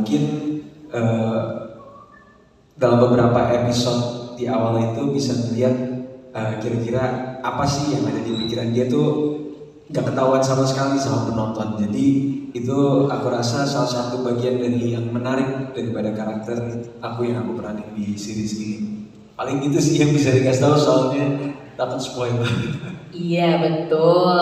mungkin dalam beberapa episode di awal itu bisa melihat kira-kira apa sih yang ada di pikiran dia tuh gak ketahuan sama sekali sama penonton. Jadi itu aku rasa salah satu bagian dari yang menarik daripada karakter aku yang aku peranin di series ini. Paling itu sih yang bisa dikasih tahu, soalnya takut spoiler. Iya betul.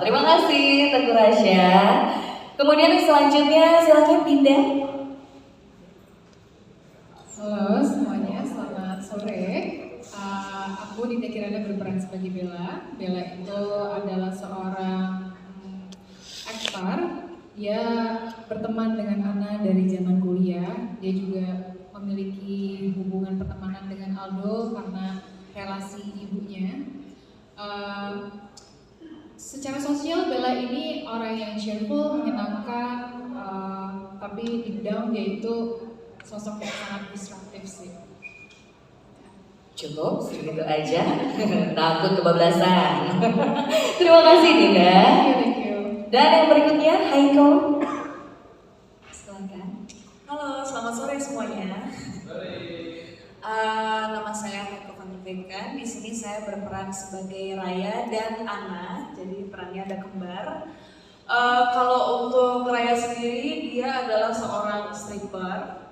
Terima kasih Teguh Rasya. Kemudian selanjutnya silakan Dinda. Halo semuanya, selamat sore. Aku Dinda Kirana berperan sebagai Bella. Bella itu adalah seorang aktor. Dia berteman dengan Ana dari zaman kuliah. Dia juga memiliki hubungan pertemanan dengan Aldo karena relasi ibunya. Secara sosial Bella ini orang yang cheerful, menyenangkan, tapi deep down dia itu sosok yang sangat disruptif sih. Cukup segitu aja. Takut kebablasan. Terima kasih Dinda. Thank you. Dan yang berikutnya Haiko. Silakan. Halo, selamat sore semuanya. Nama saya Haiko van der Veken. Di sini saya berperan sebagai Raya dan Ana. Jadi perannya ada kembar. Kalau untuk Raya sendiri, dia adalah seorang stripper.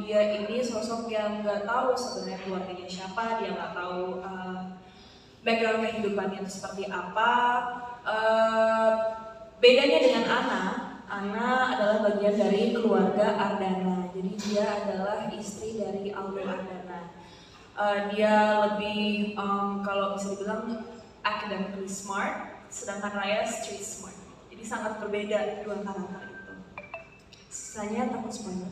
Dia ini sosok yang nggak tahu sebenarnya keluarganya siapa. Dia nggak tahu background kehidupannya itu seperti apa. Bedanya dengan Ana adalah bagian dari keluarga Ardana. Jadi dia adalah istri dari Aldo Ardana. Dia lebih kalau bisa dibilang academically smart, sedangkan Raya street smart. Jadi sangat berbeda dua karakter itu. Sisanya takut spoiler.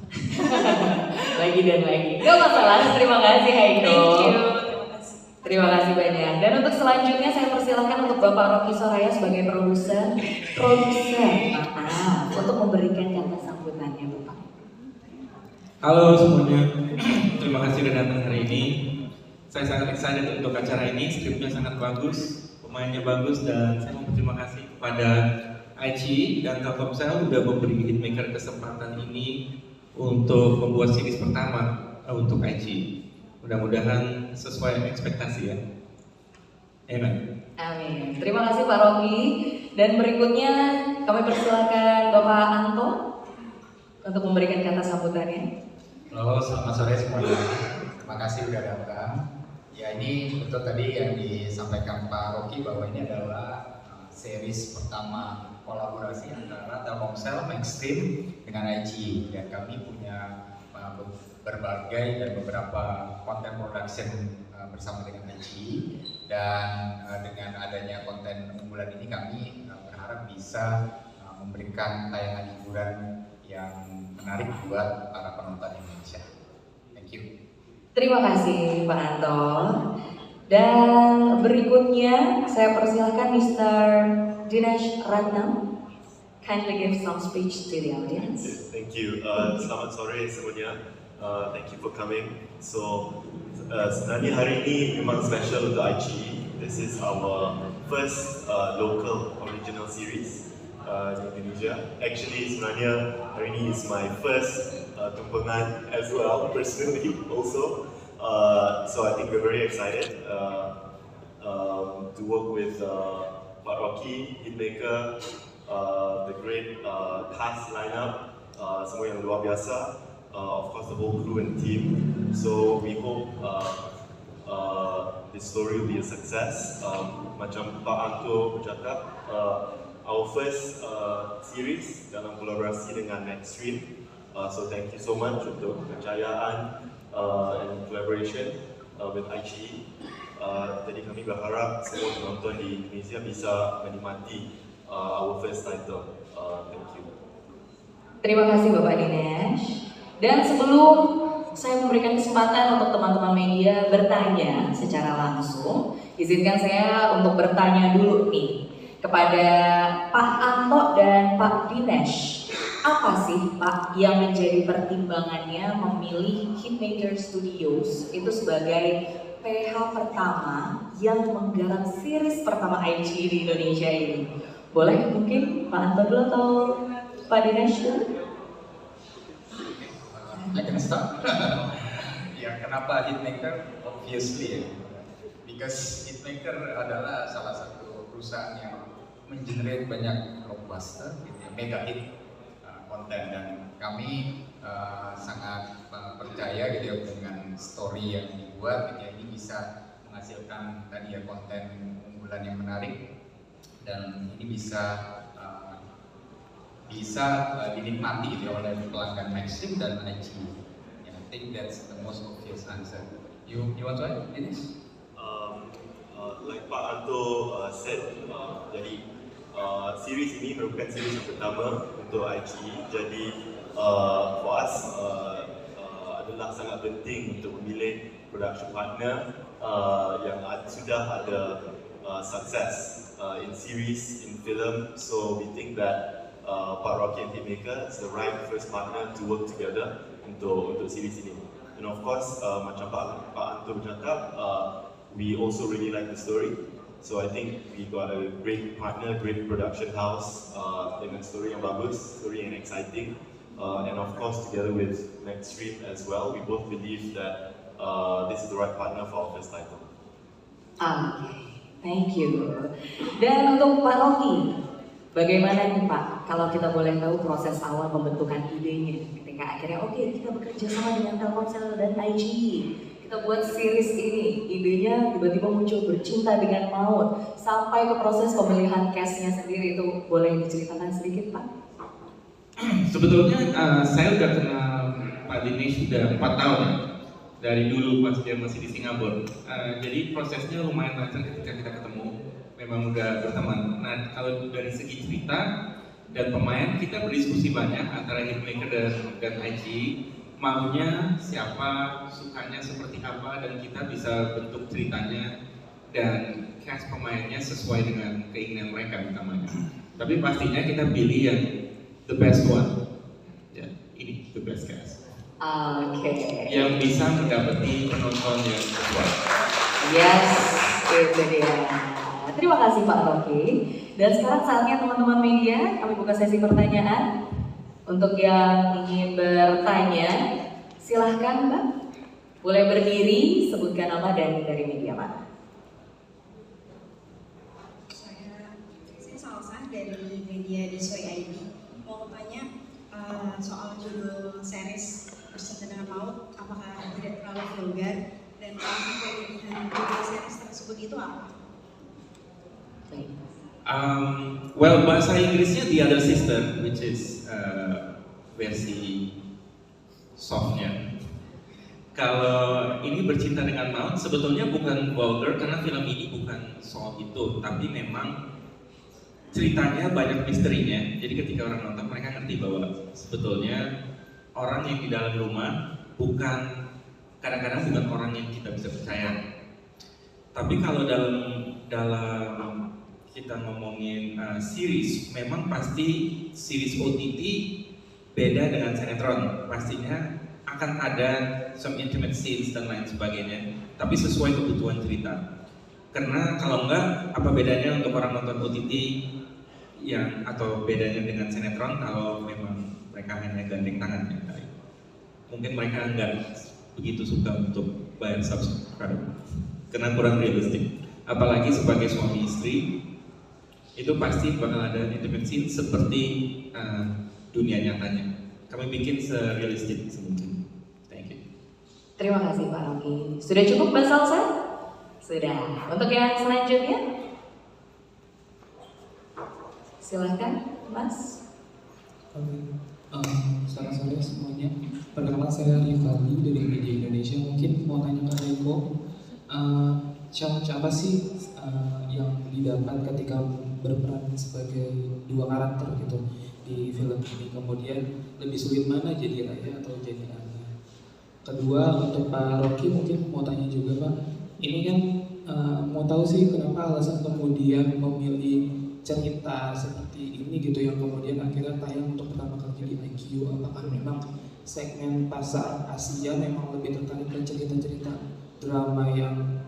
Lagi dan lagi. Gak masalah. Terima kasih Haiko. Thank you. Terima kasih. Terima kasih banyak. Dan untuk selanjutnya saya persilahkan untuk Bapak Rocky Soraya sebagai produser untuk memberikan kata sambutannya Bapak. Halo semuanya, terima kasih sudah datang hari ini. Saya sangat excited untuk acara ini, skripnya sangat bagus, pemainnya bagus, dan saya mau berterima kasih kepada ICI dan Telkomsel sudah memberi Hitmaker kesempatan ini untuk membuat series pertama untuk ICI. Mudah-mudahan sesuai ekspektasi ya. Amen. Amin. Terima kasih Pak Rocky. Dan berikutnya kami persilakan Bapak Anto untuk memberikan kata sambutannya. Halo, selamat sore semuanya. Terima kasih sudah datang. Ya ini betul tadi yang disampaikan Pak Rocky bahwa ini adalah series pertama kolaborasi antara Telkomsel Mainstream dengan ICI, dan kami punya berbagai dan beberapa konten production bersama dengan ICI, dan dengan adanya konten unggulan ini kami berharap bisa memberikan tayangan hiburan yang menarik buat para penonton Indonesia. Thank you. Terima kasih Pak Anto. Dan berikutnya saya persilahkan Mr. Dinesh Ratnam. Kindly give some speech to the audience. Thank you. Selamat sore semuanya. Thank you for coming. So, sebenarnya hari ini memang special untuk ICI. This is our first local original series di Indonesia. Actually, sebenarnya hari ini is my first tumpengan as well, personally also. So I think we're very excited to work with Pak Rocky, Hitmaker, the great cast lineup, semua yang luar biasa. Of course, the whole crew and team. So we hope this story will be a success. Macam Pak Anto bercakap, our first series dalam kolaborasi dengan Mainstream. So thank you so much untuk kepercayaan and collaboration with ICI. Jadi kami berharap semua penonton di Indonesia bisa menikmati our first title. Thank you. Terima kasih Bapak Dinesh. Dan sebelum saya memberikan kesempatan untuk teman-teman media bertanya secara langsung, izinkan saya untuk bertanya dulu nih kepada Pak Anto dan Pak Dinesh. Apa sih Pak yang menjadi pertimbangannya memilih Hitmaker Studios itu sebagai PH pertama yang menggarap series pertama ICI di Indonesia ini? Boleh mungkin Pak Anto dulu atau Pak Dinesh dulu? Stop. Ya, kenapa Hitmaker? Obviously ya. Because Hitmaker adalah salah satu perusahaan yang mengenerate banyak blockbuster, gitu ya, mega hit konten, dan kami sangat percaya gitu ya dengan story yang dibuat, gitu ya, ini bisa menghasilkan tadi ya konten unggulan yang menarik, dan ini bisa dinikmati gitu ya, oleh pelanggan Maxstream dan IG. Yeah, I think that's the most obvious answer. You want to add, Dennis? Like Pak Anto said, jadi series ini merupakan series yang pertama untuk IG. Jadi for us adalah sangat penting untuk memilih production partner yang sudah ada success in series, in film. So we think that Pak Rocky and Hitmaker is the right first partner to work together untuk series ini. And of course, macam Pak Anto bercakap, we also really like the story. So I think we got a great partner, great production house dengan story yang bagus, story yang exciting, and of course together with Maxstream as well. We both believe that this is the right partner for our first title. Thank you. Dan untuk Pak Rocky, bagaimana nih Pak, kalau kita boleh tahu proses awal pembentukan idenya ketika akhirnya kita bekerja sama dengan Telkomsel dan IG, kita buat series ini, idenya tiba-tiba muncul Bercinta Dengan Maut, sampai ke proses pemilihan cast-nya sendiri, itu boleh diceritakan sedikit Pak? Sebetulnya saya udah kenal Pak Dinesh sudah 4 tahun dari dulu pas dia masih di Singapura. Jadi prosesnya lumayan lancar ketika kita ketemu, memang udah berteman. Nah, kalau dari segi cerita dan pemain, kita berdiskusi banyak antara Hitmaker dan IG, maunya siapa, sukanya seperti apa, dan kita bisa bentuk ceritanya dan cast pemainnya sesuai dengan keinginan mereka utamanya. Tapi pastinya kita pilih yang the best one. Ya, ini the best cast. Yang bisa mendapati penonton yang sesuai. Yes, itu dia. Terima kasih Pak Rocky. Dan sekarang saatnya teman-teman media, kami buka sesi pertanyaan. Untuk yang ingin bertanya, silahkan Mbak. Boleh berdiri, sebutkan nama dan dari media mana. Saya Salsa dari media Disway ID. Mau tanya soal judul series Bercinta Dengan Maut, apakah tidak terlalu vulgar, dan alasan pemilihan judul series tersebut itu apa? Well, bahasa Inggrisnya The Other Sister, which is versi softnya. Kalau ini Bercinta Dengan Maut, sebetulnya bukan vulgar karena film ini bukan soal itu, tapi memang ceritanya banyak misterinya. Jadi ketika orang nonton mereka ngerti bahwa sebetulnya orang yang di dalam rumah kadang-kadang bukan orang yang kita bisa percaya. Tapi kalau dalam kita ngomongin series, memang pasti series OTT beda dengan sinetron. Pastinya akan ada some intimate scenes dan lain sebagainya, tapi sesuai kebutuhan cerita. Karena kalau enggak, apa bedanya untuk orang nonton OTT atau bedanya dengan sinetron kalau memang mereka hanya gandeng tangannya? Mungkin mereka enggak begitu suka untuk bayar subscribe karena kurang realistik. Apalagi sebagai suami istri, itu pasti bakal ada intimate scene seperti dunia nyatanya. Kami bikin serealistik semungkin. Thank you. Terima kasih Pak Rocky. Sudah cukup Mbak Salsa? Sudah. Untuk yang selanjutnya, silahkan Mas. Selamat sore semuanya. Perkenalkan saya Rivaldi dari Media Indonesia. Mungkin mau tanya ke Reko, challenge apa sih yang didapat ketika berperan sebagai dua karakter gitu di film ini? Kemudian lebih sulit mana jadi Raya atau jadi Ana? Kedua, untuk Pak Rocky mungkin mau tanya juga Pak. Ini kan mau tahu sih kenapa alasan kemudian memilih cerita seperti ini gitu yang kemudian akhirnya tayang untuk pertama kali di IQ. Apakah memang segmen pasar Asia memang lebih tertarik ke cerita-cerita drama yang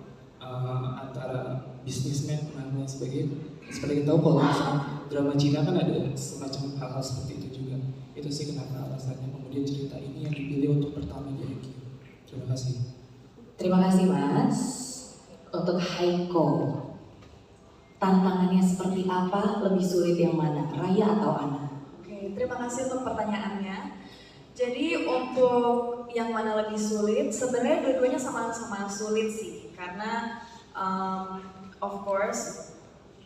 antara bisnismen dan lain sebagainya? Seperti kita tahu kalau misalnya drama Cina kan ada semacam hal-hal seperti itu juga. Itu sih kenapa alasannya kemudian cerita ini yang dipilih untuk pertama di IQ. Terima kasih. Terima kasih Mas. Untuk Haiko, tantangannya seperti apa? Lebih sulit yang mana? Raya atau Ana? Oke, terima kasih untuk pertanyaannya. Jadi untuk yang mana lebih sulit, sebenarnya dua-duanya sama-sama sulit sih. Karena of course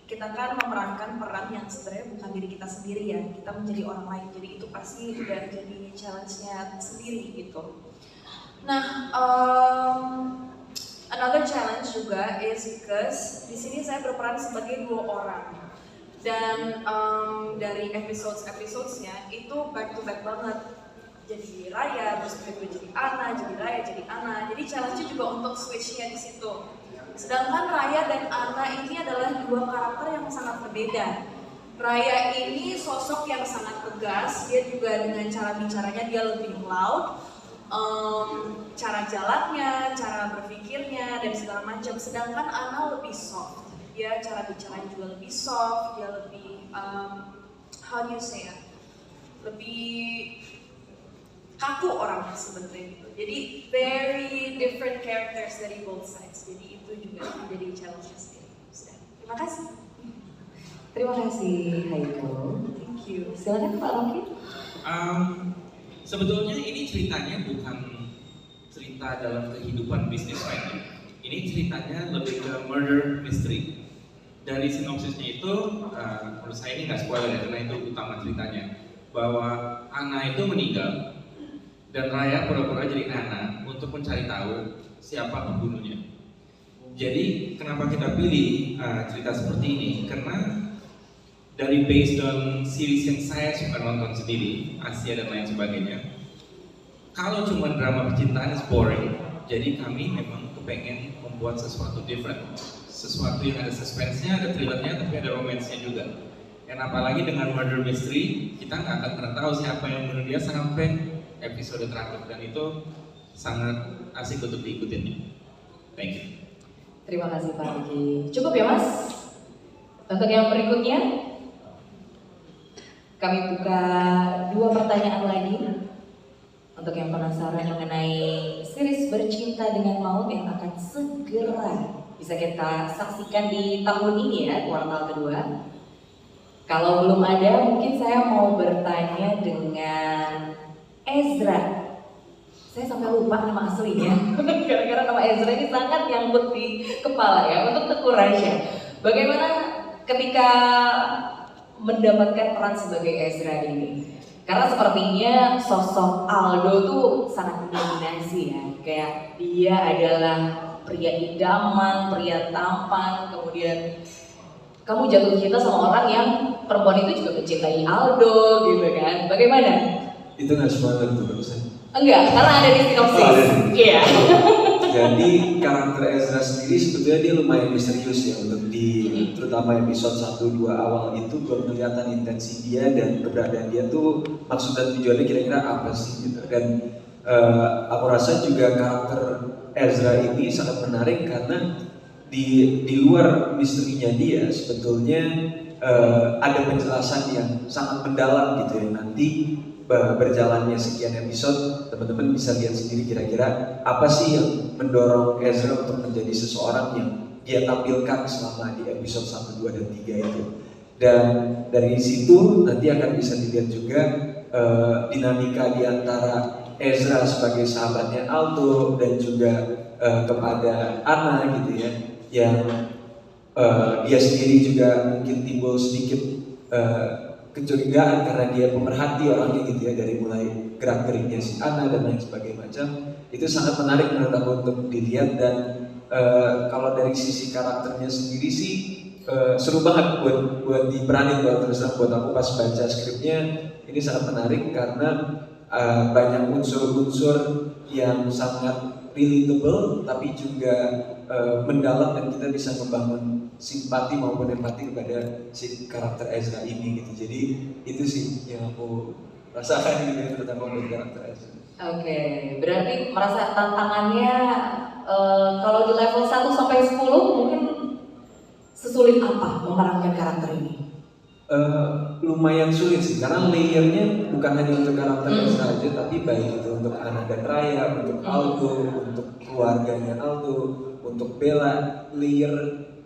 kita kan memerankan peran yang sebenarnya bukan diri kita sendiri ya. Kita menjadi orang lain, jadi itu pasti udah jadi challenge-nya sendiri gitu. Nah, another challenge juga is because di sini saya berperan sebagai 2 orang dan dari episode-episodenya itu back to back banget. Jadi Raya, terus tiba-tiba jadi Ana, jadi Raya, jadi Ana. Jadi challenge-nya juga untuk switch-nya di situ. Sedangkan Raya dan Ana ini adalah 2 karakter yang sangat berbeda. Raya ini sosok yang sangat tegas, dia juga dengan cara bicaranya dia lebih loud. Cara jalannya, cara berpikirnya dan segala macam. Sedangkan Ana lebih soft, dia cara bicaranya juga lebih soft, dia lebih how do you say ya, lebih kaku orangnya sebenarnya gitu. Jadi very different characters dari both sides. Jadi itu juga menjadi challenge sendiri. Terima kasih. Terima kasih Haiko. Thank you. Silakan Pak Rocky. Sebetulnya ini ceritanya bukan cerita dalam kehidupan bisnis lainnya. Ini ceritanya lebih ke murder mystery. Dari sinopsisnya itu, menurut saya ini nggak spoiler ya, karena itu utama ceritanya. Bahwa Ana itu meninggal dan Raya pura-pura jadi Ana untuk mencari tahu siapa pembunuhnya. Jadi kenapa kita pilih cerita seperti ini? Karena dari based on series yang saya suka nonton sendiri, Asia dan lain sebagainya. Kalau cuma drama percintaan is boring. Jadi kami memang kepengen membuat sesuatu different, sesuatu yang ada suspense-nya, ada thrillernya, tapi ada romance-nya juga. Dan apalagi dengan murder mystery, kita nggak akan pernah tahu siapa yang membunuh dia sampai episode terakhir, dan itu sangat asik untuk diikutin. Thank you. Terima kasih Pak Rocky. Cukup ya Mas? Untuk yang berikutnya, kami buka 2 pertanyaan lagi untuk yang penasaran mengenai series Bercinta dengan Maut yang akan segera bisa kita saksikan di tahun ini ya, kuartal kedua. Kalau belum ada, mungkin saya mau bertanya dengan Ezra. Saya sampai lupa nama aslinya, gara-gara nama Ezra ini sangat nyangkut di kepala ya. Untuk Teguh Rasya, bagaimana ketika mendapatkan peran sebagai Ezra ini? Karena sepertinya sosok Aldo tuh sangat mendominasi ya. Kayak dia adalah pria idaman, pria tampan, kemudian kamu jatuh cinta sama orang yang perempuan itu juga mencintai Aldo gitu kan. Bagaimana? Itu nggak spoiler tuh barusan. Enggak, karena ada di sinopsis. Iya. Jadi karakter Ezra sendiri sebetulnya dia lumayan misterius ya untuk di terutama episode 1-2 awal itu belum kelihatan intensi dia dan keberadaan dia tuh maksud dan tujuannya kira-kira apa sih gitu. Dan aku rasa juga karakter Ezra ini sangat menarik karena di luar misterinya dia sebetulnya ada penjelasan yang sangat mendalam gitu ya. Nanti berjalannya sekian episode, teman-teman bisa lihat sendiri kira-kira apa sih yang mendorong Ezra untuk menjadi seseorang yang dia tampilkan selama di episode 1, 2, dan 3 itu. Dan dari situ nanti akan bisa dilihat juga dinamika di antara Ezra sebagai sahabatnya Aldo dan juga kepada Ana gitu ya, yang dia sendiri juga mungkin timbul sedikit kecurigaan karena dia pemerhati orangnya gitu ya, dari mulai gerak-geriknya si Ana dan lain sebagainya macam. Itu sangat menarik menurut aku untuk dilihat. Dan kalau dari sisi karakternya sendiri sih seru banget buat diperanin terus buat aku pas baca skripnya. Ini sangat menarik karena banyak unsur-unsur yang sangat relatable tapi juga mendalam, dan kita bisa membangun simpati maupun empati kepada si karakter Ezra ini gitu. Jadi itu sih yang aku rasakan gitu ya, terutama untuk karakter Ezra. Oke, berarti merasa tantangannya kalau di level 1 sampai 10 mungkin sesulit apa memerankan karakter ini? lumayan sulit sih karena layernya bukan hanya untuk karakternya saja, tapi baik itu untuk Ana dan Raya, untuk Aldo, untuk keluarganya Aldo, untuk Bella, layer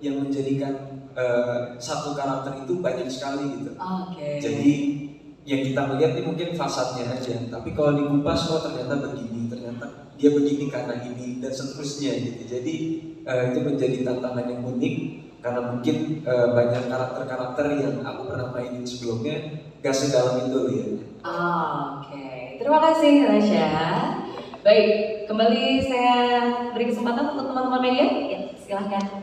yang menjadikan satu karakter itu banyak sekali gitu. Jadi yang kita melihat ini mungkin fasadnya aja, tapi kalau dikupas oh ternyata begini, ternyata dia begini karena ini dan seterusnya gitu. Jadi itu menjadi tantangan yang unik karena mungkin banyak karakter-karakter yang aku pernah mainin sebelumnya gak sedalam itu ya. Terima kasih Rasya. Baik, kembali saya beri kesempatan untuk teman-teman media. Ya, silahkan.